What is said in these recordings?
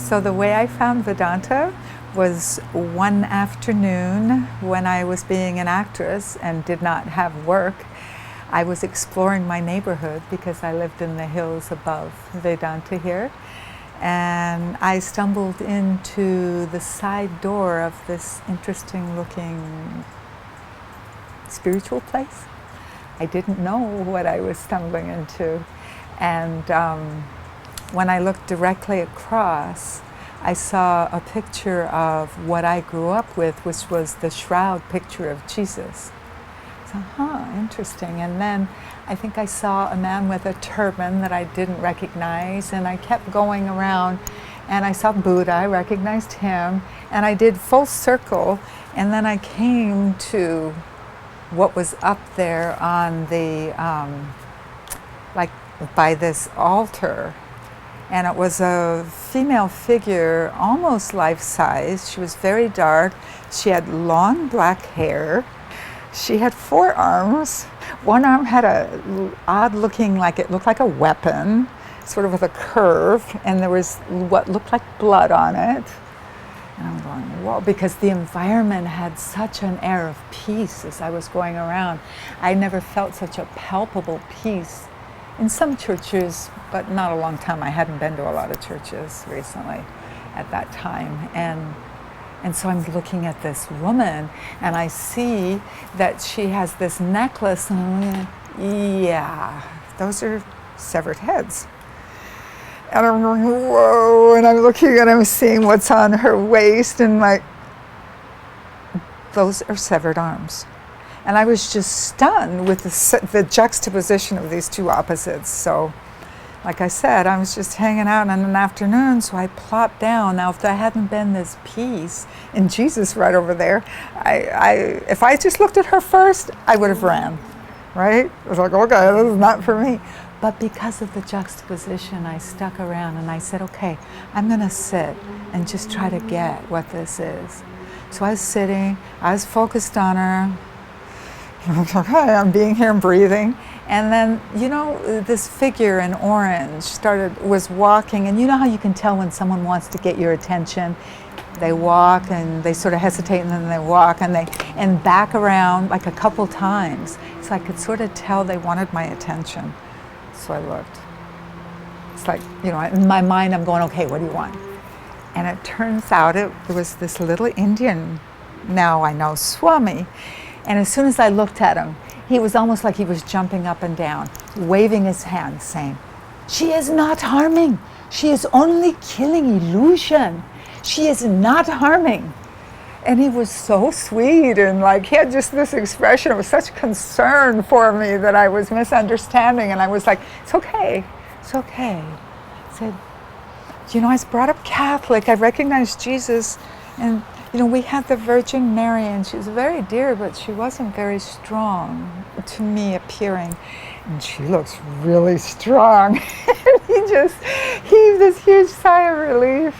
So the way I found Vedanta was one afternoon when I was being an actress and did not have work. I was exploring my neighborhood because I lived in the hills above Vedanta here. And I stumbled into the side door of this interesting looking spiritual place. I didn't know what I was stumbling into. And when I looked directly across, I saw a picture of what I grew up with, which was the shroud picture of Jesus. So, interesting. And then I think I saw a man with a turban that I didn't recognize, and I kept going around, and I saw Buddha, I recognized him, and I did full circle, and then I came to what was up there on the, like by this altar. And it was a female figure, almost life-size. She was very dark. She had long black hair. She had 4 arms. One arm had a odd looking, like it looked like a weapon, sort of with a curve, and there was what looked like blood on it. And I'm going, whoa, because the environment had such an air of peace as I was going around. I never felt such a palpable peace. In some churches, but not a long time. I hadn't been to a lot of churches recently at that time. And so I'm looking at this woman, and I see that she has this necklace. And yeah, those are severed heads. And I'm going, whoa, and I'm looking and I'm seeing what's on her waist, and like, those are severed arms. And I was just stunned with the juxtaposition of these two opposites. So, like I said, I was just hanging out on an afternoon, so I plopped down. Now, if there hadn't been this peace and Jesus right over there, if I just looked at her first, I would have ran, right? I was like, okay, this is not for me. But because of the juxtaposition, I stuck around and I said, okay, I'm going to sit and just try to get what this is. So I was sitting, I was focused on her. Okay, I'm being here and breathing. And then, this figure in orange was walking, and you know how you can tell when someone wants to get your attention? They walk and they sort of hesitate, and then they walk and back around like a couple times. So I could sort of tell they wanted my attention. So I looked. It's like, in my mind I'm going, okay, what do you want? And it turns out it was this little Indian, now I know, Swami. And as soon as I looked at him, he was almost like he was jumping up and down, waving his hand, saying, "She is not harming. She is only killing illusion. She is not harming." And he was so sweet, and like he had just this expression of such concern for me that I was misunderstanding. And I was like, it's okay, it's okay. I said, I was brought up Catholic. I recognized Jesus, and we had the Virgin Mary, and she was very dear, but she wasn't very strong to me appearing. And she looks really strong. He heaved this huge sigh of relief.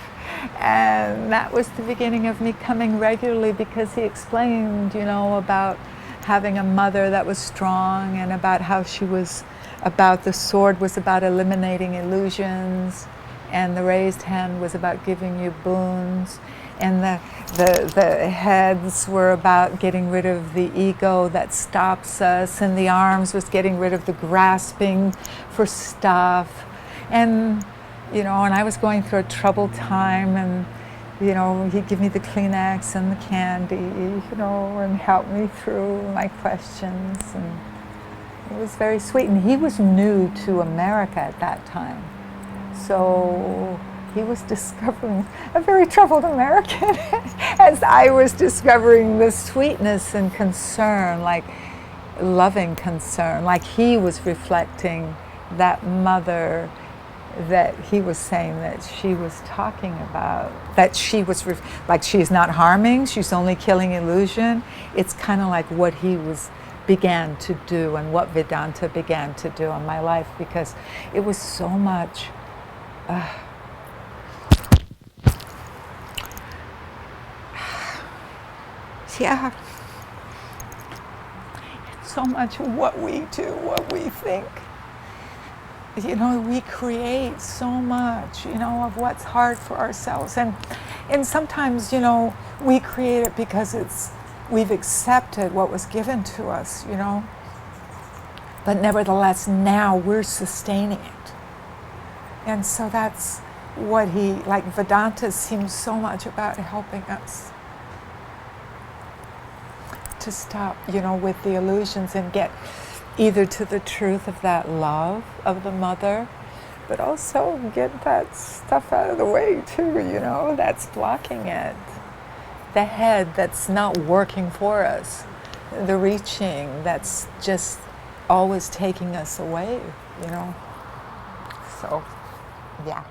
And that was the beginning of me coming regularly, because he explained, about having a mother that was strong, and about how the sword was about eliminating illusions, and the raised hand was about giving you boons. And the heads were about getting rid of the ego that stops us, and the arms was getting rid of the grasping for stuff. And, and I was going through a troubled time, and, he'd give me the Kleenex and the candy, and help me through my questions. And it was very sweet. And he was new to America at that time. So he was discovering a very troubled American as I was discovering the sweetness and concern, like loving concern, like he was reflecting that mother that he was saying that she was talking about, that she was like she's not harming, she's only killing illusion. It's kind of like what he began to do, and what Vedanta began to do in my life, because it was so much yeah, so much what we do, what we think. you know, we create so much, you know, of what's hard for ourselves. And sometimes, you know, we create it because we've accepted what was given to us, you know. But nevertheless, now we're sustaining it. And so that's what like Vedanta seems so much about helping us to stop, you know, with the illusions and get either to the truth of that love of the mother, but also get that stuff out of the way too, you know, that's blocking it. The head that's not working for us, the reaching that's just always taking us away, you know. So, yeah.